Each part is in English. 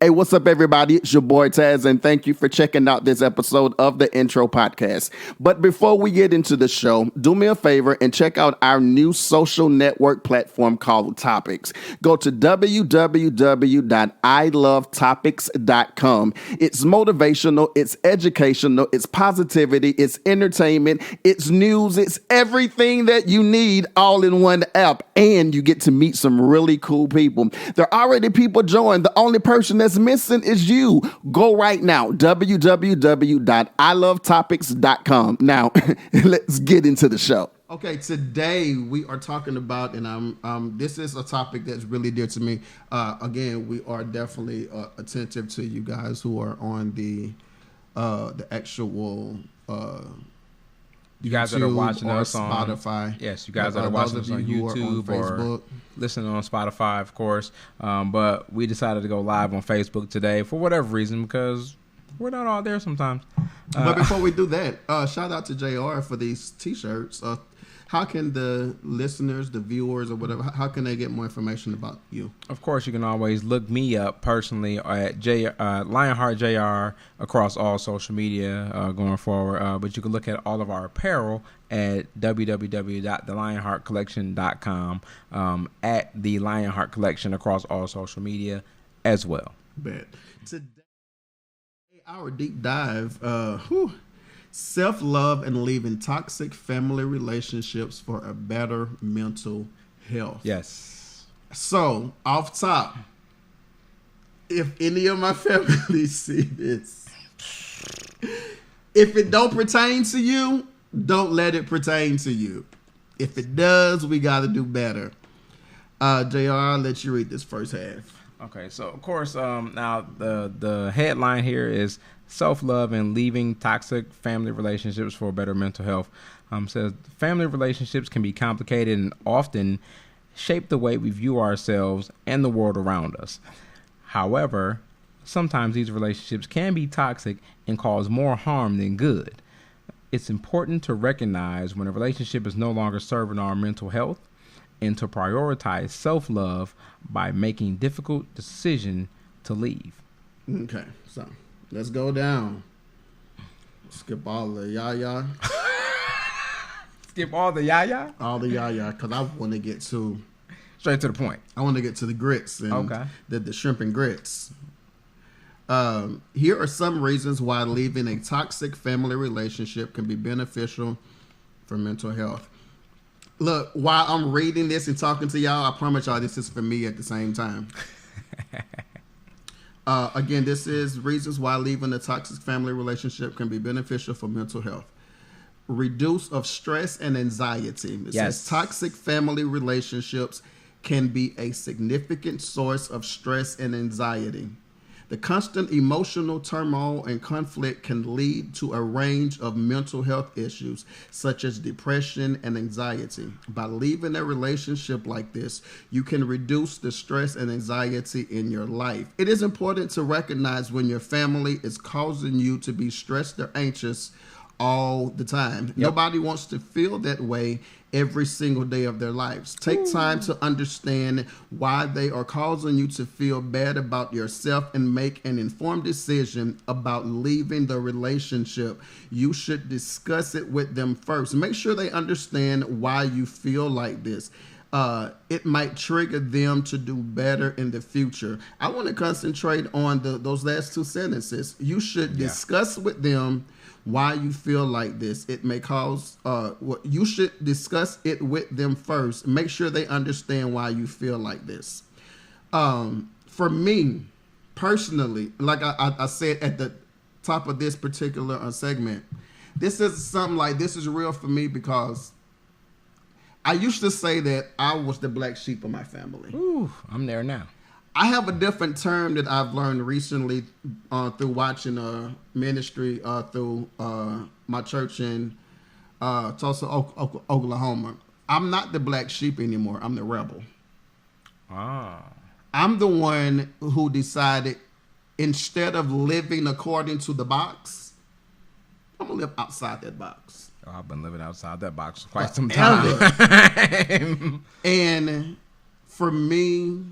Hey, what's up, everybody? It's your boy Taz, and thank you for checking out this episode of the Intro Podcast. But before we get into the show, do me a favor and check out our new social network platform called Topics. Go to www.ilovetopics.com. It's motivational, it's educational, it's positivity, it's entertainment, it's news, it's everything that you need all in one app, and you get to meet some really cool people. There are already people joined. The only person that's missing is you. Go right now, www.ilovetopics.com. Now, let's get into the show. Okay, today we are talking about, and this is a topic that's really dear to me. Again, we are definitely attentive to you guys who are on the actual. You guys that are watching us on Spotify. Yes, you guys that are watching us on YouTube or listening on Spotify, of course. But we decided to go live on Facebook today for whatever reason, because we're not all there sometimes. But before we do that, shout out to JR for these T-shirts. How can the listeners, the viewers, or whatever, how can they get more information about you? Of course, you can always look me up personally at Lionheart JR across all social media going forward. But you can look at all of our apparel at www.thelionheartcollection.com, at the Lionheart Collection across all social media as well. Bet. Today, our deep dive, self-love and leaving toxic family relationships for a better mental health. Yes. So, off top, if any of my family see this, if it don't pertain to you, don't let it pertain to you. If it does, we got to do better. JR, I'll let you read this first half. Okay, so of course, now the headline here is self-love and leaving toxic family relationships for better mental health. Says family relationships can be complicated and often shape the way we view ourselves and the world around us. However, sometimes these relationships can be toxic and cause more harm than good. It's important to recognize when a relationship is no longer serving our mental health and to prioritize self-love by making difficult decisions to leave. Okay, so let's go down. Skip all the yaya. Skip all the yaya? All the yaya, because I want to get to... Straight to the point. I want to get to the grits and okay. the shrimp and grits. Here are some reasons why leaving a toxic family relationship can be beneficial for mental health. Look, while I'm reading this and talking to y'all, I promise y'all this is for me at the same time. Again, this is reasons why leaving a toxic family relationship can be beneficial for mental health. Reduce of stress and anxiety. It says toxic family relationships can be a significant source of stress and anxiety. The constant emotional turmoil and conflict can lead to a range of mental health issues, such as depression and anxiety. By leaving a relationship like this, you can reduce the stress and anxiety in your life. It is important to recognize when your family is causing you to be stressed or anxious all the time. Yep. Nobody wants to feel that way every single day of their lives. Take time to understand why they are causing you to feel bad about yourself and make an informed decision about leaving the relationship. You should discuss it with them first. Make sure they understand why you feel like this. It might trigger them to do better in the future. I want to concentrate on those last two sentences. You should discuss with them why you feel like this. It may cause, you should discuss it with them first. Make sure they understand why you feel like this. For me, personally, like I said at the top of this particular segment, this is something like, this is real for me because I used to say that I was the black sheep of my family. Ooh, I'm there now. I have a different term that I've learned recently through watching ministry through my church in Tulsa, Oklahoma. I'm not the black sheep anymore. I'm the rebel. I'm the one who decided, instead of living according to the box, I'm going to live outside that box. Oh, I've been living outside that box for quite some time. And for me,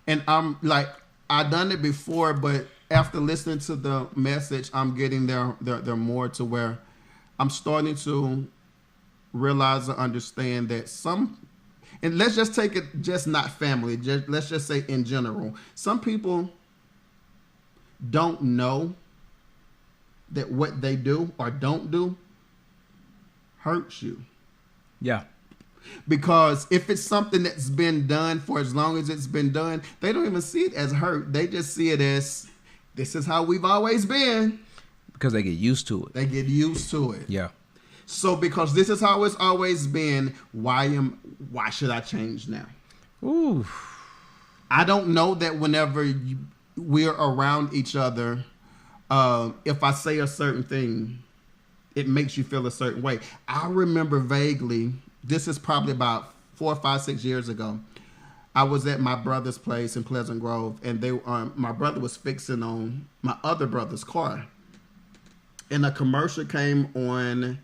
and I'm like, I've done it before, but after listening to the message, I'm getting there more to where I'm starting to realize and understand that and let's just take it, just not family, let's just say in general, some people don't know that what they do or don't do hurts you. Yeah. Because if it's something that's been done for as long as it's been done, they don't even see it as hurt. They just see it as, this is how we've always been. Because they get used to it. They get used to it. Yeah. So because this is how it's always been, why should I change now? Ooh. I don't know that whenever we're around each other, if I say a certain thing, it makes you feel a certain way. I remember vaguely, this is probably about 4, 5, 6 years ago. I was at my brother's place in Pleasant Grove, and my brother was fixing on my other brother's car. And a commercial came on,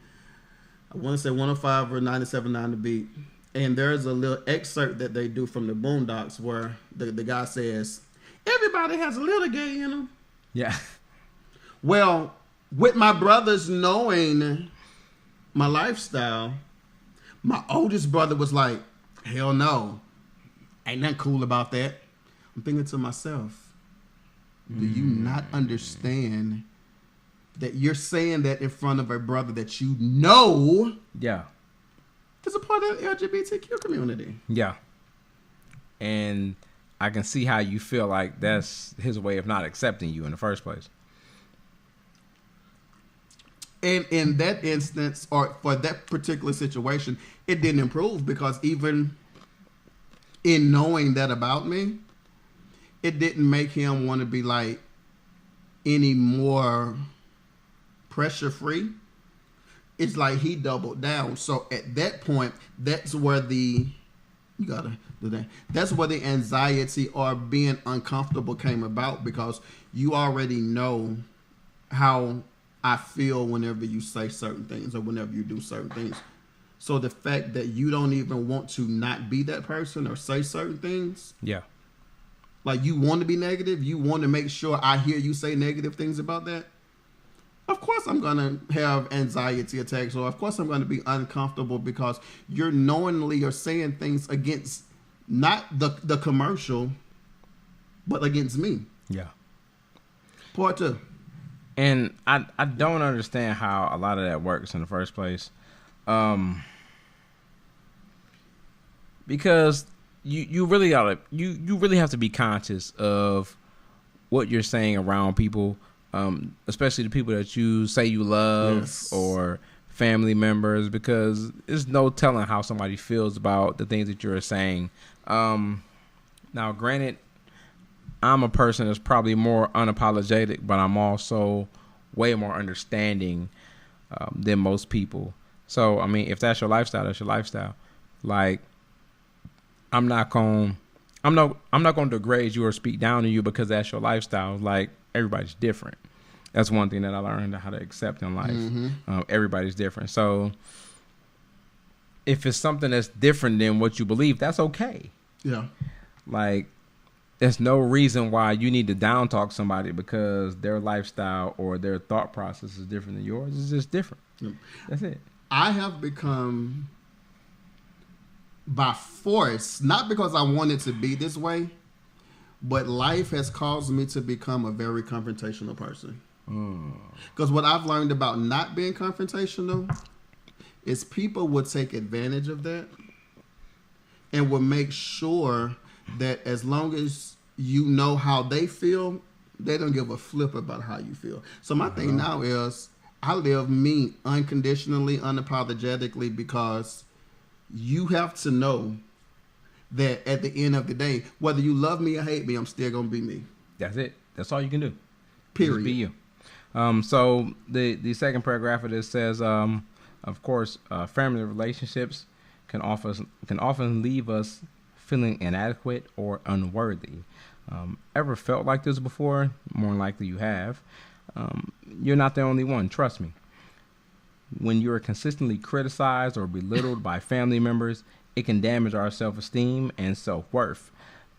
I want to say 105 or 97.9 The Beat. And there's a little excerpt that they do from the Boondocks where the guy says, everybody has a little gay in them. Yeah. Well, with my brothers knowing my lifestyle, my oldest brother was like, hell no. Ain't nothing cool about that. I'm thinking to myself, do you not understand that you're saying that in front of a brother that you know is a part of the LGBTQ community? Yeah. And I can see how you feel like that's his way of not accepting you in the first place. And in that instance, or for that particular situation, it didn't improve because even in knowing that about me, it didn't make him want to be like any more pressure free. It's like he doubled down. So at that point, that's where that's where the anxiety or being uncomfortable came about, because you already know how I feel whenever you say certain things or whenever you do certain things. So the fact that you don't even want to not be that person or say certain things. Yeah. Like you want to be negative. You want to make sure I hear you say negative things about that. Of course I'm going to have anxiety attacks, or of course I'm going to be uncomfortable because you're knowingly or saying things against not the commercial, but against me. Yeah. Part 2. And I don't understand how a lot of that works in the first place. Because you really gotta you really have to be conscious of what you're saying around people, especially the people that you say you love. Yes. Or family members, because there's no telling how somebody feels about the things that you're saying. Now, granted, I'm a person that's probably more unapologetic, but I'm also way more understanding than most people. So, I mean, if that's your lifestyle, that's your lifestyle. Like, I'm not going to degrade you or speak down to you because that's your lifestyle. Like, everybody's different. That's one thing that I learned how to accept in life. Mm-hmm. Everybody's different. So, if it's something that's different than what you believe, that's okay. Yeah. Like, there's no reason why you need to down talk somebody because their lifestyle or their thought process is different than yours. It's just different. Yep. That's it. I have become, by force, not because I wanted to be this way, but life has caused me to become a very confrontational person. Because what I've learned about not being confrontational is people would take advantage of that and will make sure that as long as you know how they feel, they don't give a flip about how you feel. So my thing now is I live me unconditionally, unapologetically, because you have to know that at the end of the day, whether you love me or hate me, I'm still going to be me. That's it. That's all you can do. Period. Just be you. So the second paragraph of this says, of course, family relationships can often leave us feeling inadequate or unworthy. Ever felt like this before? More than likely you have. You're not the only one. Trust me. When you are consistently criticized or belittled by family members, it can damage our self-esteem and self-worth.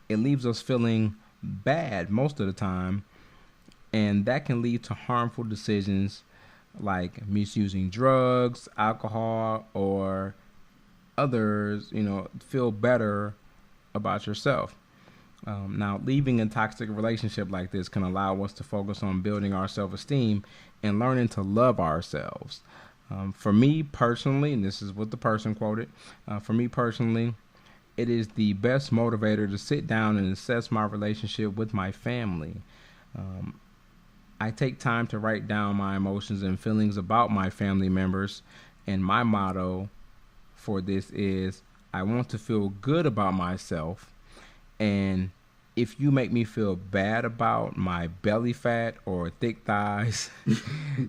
It leaves us feeling bad most of the time, and that can lead to harmful decisions like misusing drugs, alcohol, or others, feel better about yourself. Now, leaving a toxic relationship like this can allow us to focus on building our self-esteem and learning to love ourselves. For me personally, and this is what the person quoted, for me personally, it is the best motivator to sit down and assess my relationship with my family. I take time to write down my emotions and feelings about my family members, and my motto for this is, I want to feel good about myself, and if you make me feel bad about my belly fat or thick thighs,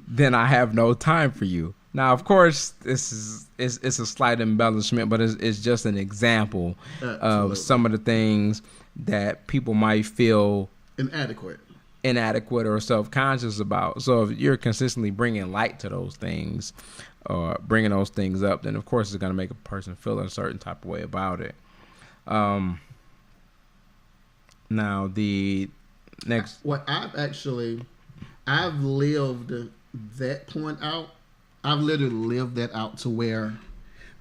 then I have no time for you. Now, of course, it's a slight embellishment, but it's just an example of some of the things that people might feel inadequate or self-conscious about. So if you're consistently bringing light to those things or bringing those things up, then of course it's going to make a person feel a certain type of way about it. Now the next, I've lived that point out. I've literally lived that out to where,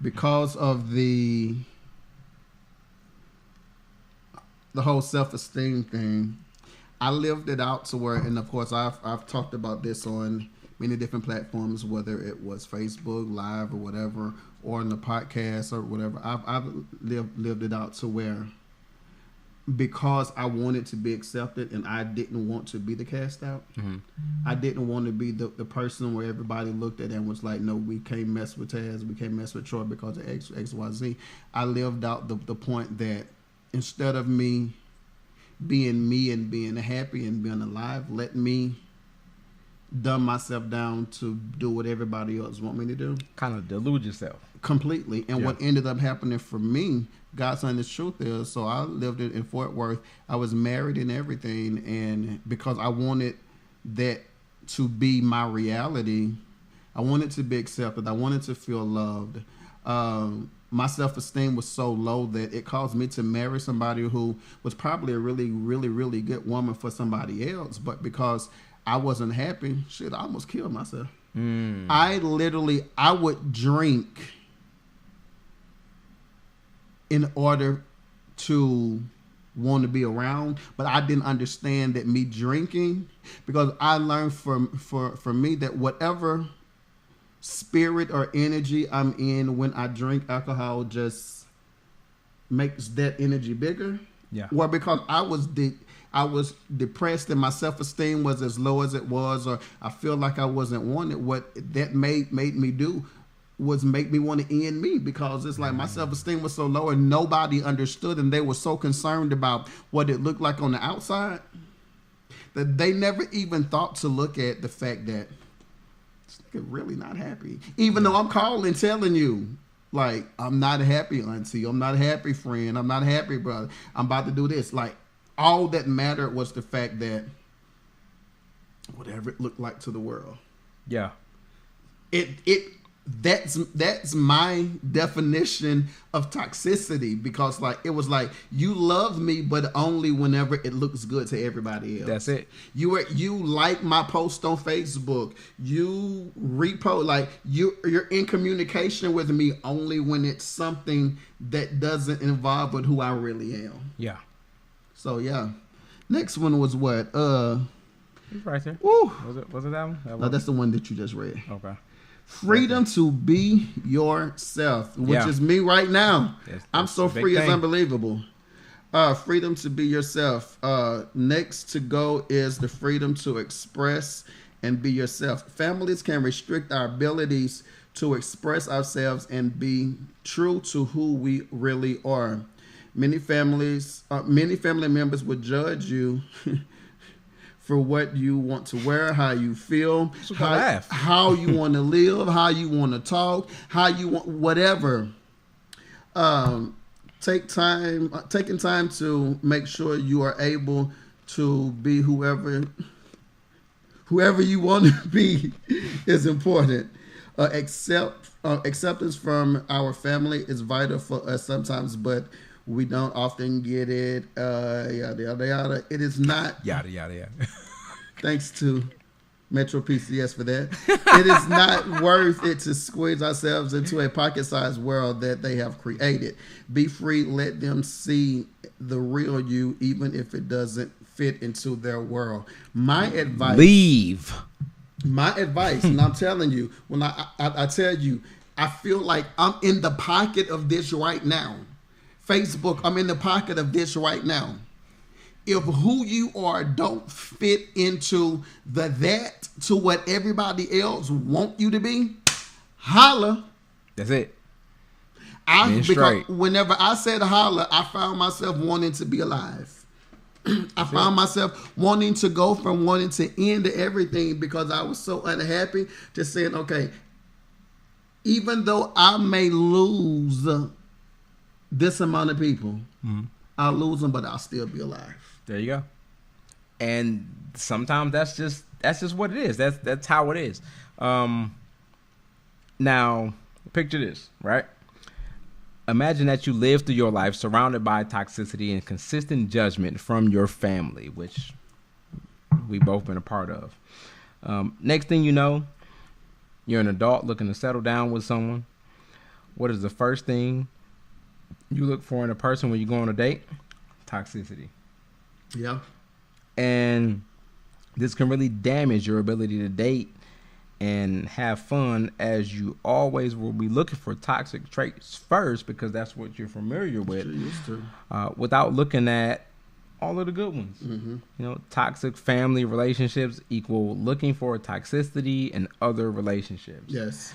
because of the whole self-esteem thing, I lived it out to where, and of course I've talked about this on many different platforms, whether it was Facebook Live or whatever, or in the podcast or whatever. I've lived it out to where, because I wanted to be accepted and I didn't want to be the cast out. Mm-hmm. I didn't want to be the person where everybody looked at and was like, no, we can't mess with Taz, we can't mess with Troy because of X, Y, Z. I lived out the point that instead of me and being happy and being alive, let me dumb myself down to do what everybody else want me to do. Kind of delude yourself. Completely. And what ended up happening for me, God's honest truth is, so I lived it in Fort Worth. I was married and everything, and because I wanted that to be my reality, I wanted to be accepted. I wanted to feel loved. My self-esteem was so low that it caused me to marry somebody who was probably a really, really, really good woman for somebody else. But because I wasn't happy, I almost killed myself. I would drink in order to want to be around, but I didn't understand that me drinking, because I learned for me that whatever spirit or energy I'm in when I drink alcohol just makes that energy bigger. Yeah. Well, because I was depressed and my self-esteem was as low as it was, or I feel like I wasn't wanted. What that made me do was make me want to end me, because it's like my self-esteem was so low and nobody understood, and they were so concerned about what it looked like on the outside that they never even thought to look at the fact that this nigga really not happy. Even though I'm calling telling you, like, I'm not happy, auntie, I'm not happy, friend, I'm not happy, brother, I'm about to do this. Like, all that mattered was the fact that whatever it looked like to the world. Yeah. That's my definition of toxicity, because like it was like, you love me but only whenever it looks good to everybody else. That's it. You like my post on Facebook, you repost, like you're in communication with me only when it's something that doesn't involve with who I really am. Yeah. So yeah. Next one was what? It's right there. Woo. Was it that one? No, that's the one that you just read. Okay. Freedom to be yourself, which is me right now. I'm so free, it's unbelievable. Freedom to be yourself. Next to go is the freedom to express and be yourself. Families can restrict our abilities to express ourselves and be true to who we really are. Many family members would judge you for what you want to wear, how you feel, how you want to live, how you want to talk, how you want whatever. Taking time to make sure you are able to be whoever you want to be is important. Acceptance from our family is vital for us sometimes, but We don't often get it. Yada yada yada. It is not. Yada yada yada. Thanks to Metro PCS for that. It is not worth it to squeeze ourselves into a pocket-sized world that they have created. Be free. Let them see the real you, even if it doesn't fit into their world. My advice. Leave. My advice, and I'm telling you, when I tell you, I feel like I'm in the pocket of this right now. Facebook, I'm in the pocket of this right now. If who you are don't fit into that to what everybody else want you to be, holla. That's it. Because whenever I said holla, I found myself wanting to be alive. I found myself wanting to go from wanting to end everything because I was so unhappy to saying, okay, even though I may lose this amount of people, I'll lose them, but I'll still be alive. There you go. And sometimes that's just what it is. That's how it is. Now, picture this, right? Imagine that you live through your life surrounded by toxicity and consistent judgment from your family, which we've both been a part of. Next thing you know, you're an adult looking to settle down with someone. What is the first thing you look for in a person when you go on a date? Toxicity. Yeah. And this can really damage your ability to date and have fun, as you always will be looking for toxic traits first because that's what you're familiar with, without looking at all of the good ones. Mm-hmm. You know, toxic family relationships equal looking for toxicity in other relationships. Yes.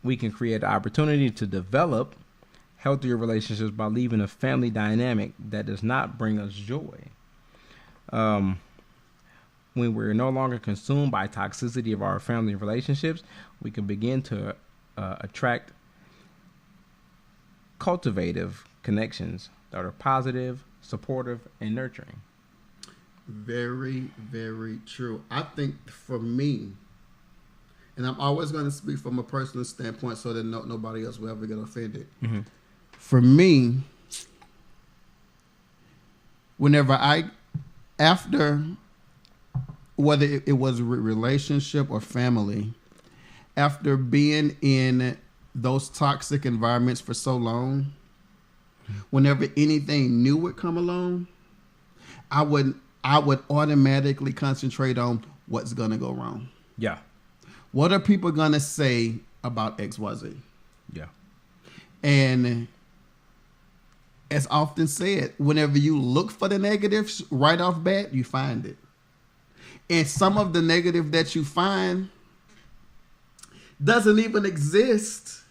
We can create an opportunity to develop healthier relationships by leaving a family dynamic that does not bring us joy. When we're no longer consumed by toxicity of our family relationships, we can begin to attract cultivative connections that are positive, supportive, and nurturing. Very, very true. I think for me, and I'm always going to speak from a personal standpoint so that nobody else will ever get offended. Mm-hmm. For me, after whether it was a relationship or family, after being in those toxic environments for so long, whenever anything new would come along, I would automatically concentrate on what's going to go wrong. Yeah. What are people going to say about XYZ? Yeah. And as often said, whenever you look for the negatives right off bat, you find it. And some of the negative that you find doesn't even exist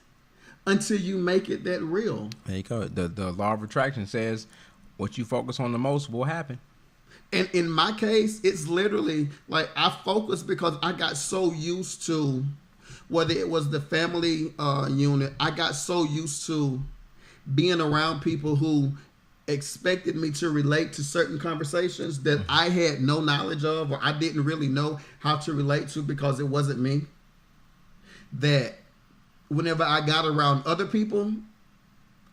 until you make it that real. There you go. The law of attraction says what you focus on the most will happen. And in my case, it's literally like I focused because I got so used to, whether it was the family unit, I got so used to being around people who expected me to relate to certain conversations that I had no knowledge of, or I didn't really know how to relate to because it wasn't me. That whenever I got around other people,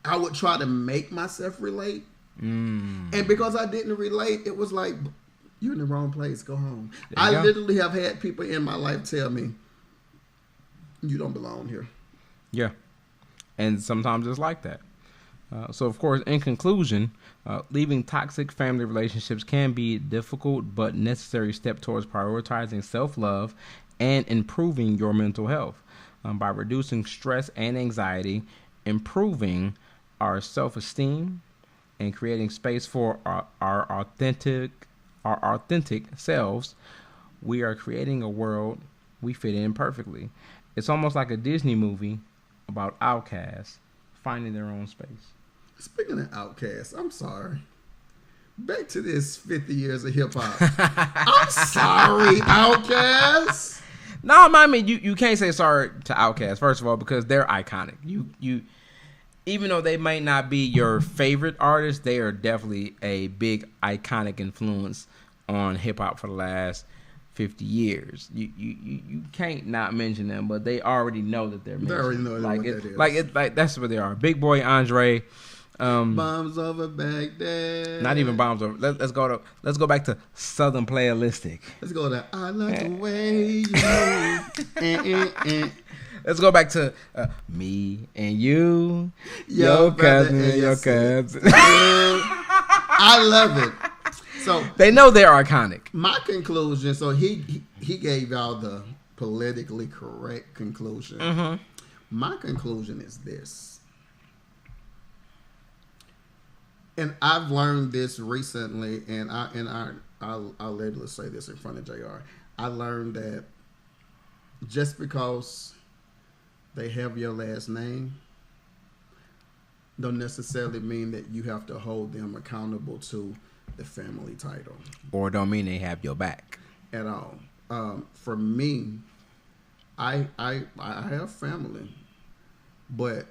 I would try to make myself relate. And because I didn't relate, it was like, you're in the wrong place, go home. I literally have had people in my life tell me, you don't belong here. Yeah. And sometimes it's like that. So, of course, in conclusion, leaving toxic family relationships can be a difficult but necessary step towards prioritizing self-love and improving your mental health by reducing stress and anxiety, improving our self-esteem, and creating space for our authentic selves. We are creating a world we fit in perfectly. It's almost like a Disney movie about outcasts finding their own space. Speaking of outcasts, I'm sorry. Back to this 50 years of hip hop. I'm sorry, outcasts. No, I mean you can't say sorry to Outkast, first of all, because they're iconic. You even though they might not be your favorite artist, they are definitely a big iconic influence on hip hop for the last 50 years. You can't not mention them, but they already know that they're mentioned. They already know like what that is. Like that's what they are. Big Boy, Andre, Bombs over Baghdad. Not even bombs over. Let's go back to Southern Playalistic. Let's go to I Like the Way You Move. Let's go back to me and you, your cousin, and your cousin. I love it. So they know they're iconic. My conclusion. So he gave y'all the politically correct conclusion. Mm-hmm. My conclusion is this, and I've learned this recently, and I'll literally say this in front of JR. I learned that just because they have your last name don't necessarily mean that you have to hold them accountable to the family title, or don't mean they have your back at all. For me, I have family, but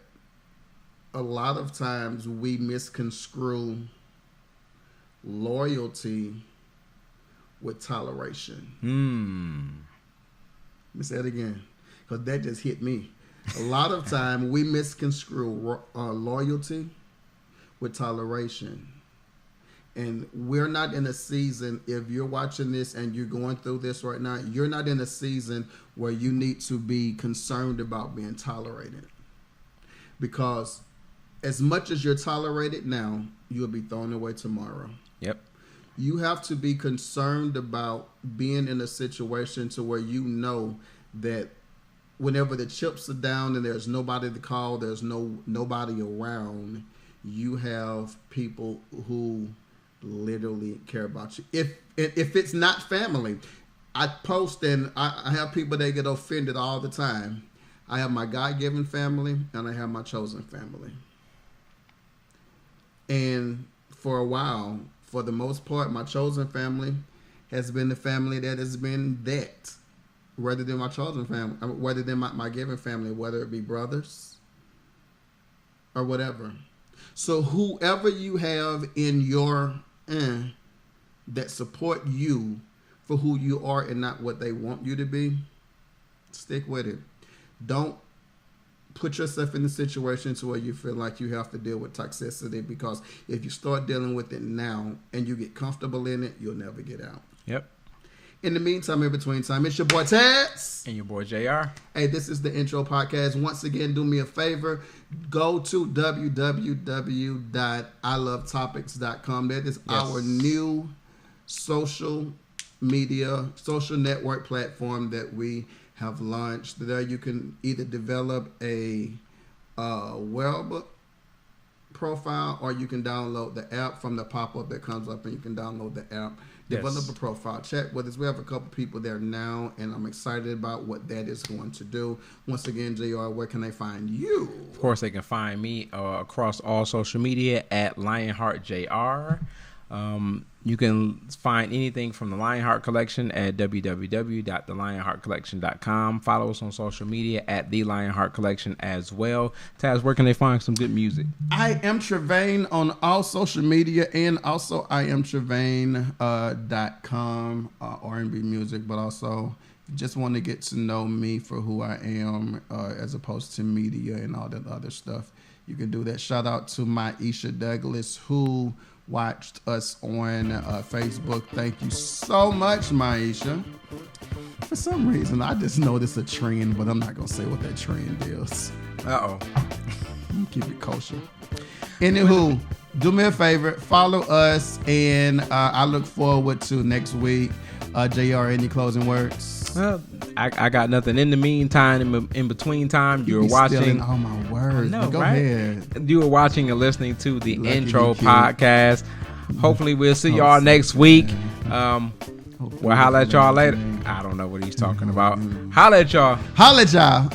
a lot of times we misconstrue loyalty with toleration. Let me say it again, because that just hit me. A lot of time we misconstrue loyalty with toleration. And we're not in a season, if you're watching this and you're going through this right now, you're not in a season where you need to be concerned about being tolerated. Because as much as you're tolerated now, you'll be thrown away tomorrow. Yep. You have to be concerned about being in a situation to where you know that whenever the chips are down and there's nobody to call, there's nobody around, you have people who literally care about you. If it's not family, I post and I have people that get offended all the time. I have my God-given family and I have my chosen family. And for a while, for the most part, my chosen family has been the family that has been that, rather than my chosen family, rather than my given family, whether it be brothers or whatever. So whoever you have in your that support you for who you are and not what they want you to be, stick with it. Don't put yourself in a situation to where you feel like you have to deal with toxicity, because if you start dealing with it now and you get comfortable in it, you'll never get out. Yep. In the meantime, in between time, it's your boy Taz. And your boy JR. Hey, this is the Intro Podcast. Once again, do me a favor. Go to www.ilovetopics.com. That is our new social media, social network platform that we have launched. There you can either develop a web profile, or you can download the app from the pop-up that comes up, and you can download the app. Develop a profile, chat with us. We have a couple people there now, and I'm excited about what that is going to do. Once again, JR, where can they find you? Of course, they can find me across all social media at LionheartJR. You can find anything from the Lionheart Collection at www.thelionheartcollection.com. Follow us on social media at The Lionheart Collection as well. Taz, where can they find some good music? I am Trevane on all social media, and also I am Trevane.com, R&B music, but also if you just want to get to know me for who I am as opposed to media and all that other stuff, you can do that. Shout out to Maisha Douglas, who watched us on Facebook. Thank you so much, Maisha. For some reason, I just noticed a trend, but I'm not going to say what that trend is. Uh-oh. Keep it kosher. Anywho, do me a favor, follow us, and I look forward to next week. JR, any closing words? Well, I got nothing. In the meantime, in between time, you're watching. All my words. No, go right? ahead. You were watching and listening to the Lucky Intro you. Podcast. Hopefully, we'll see y'all next week. We'll holla at y'all later. I don't know what he's talking about. Holla at y'all. Holla at y'all.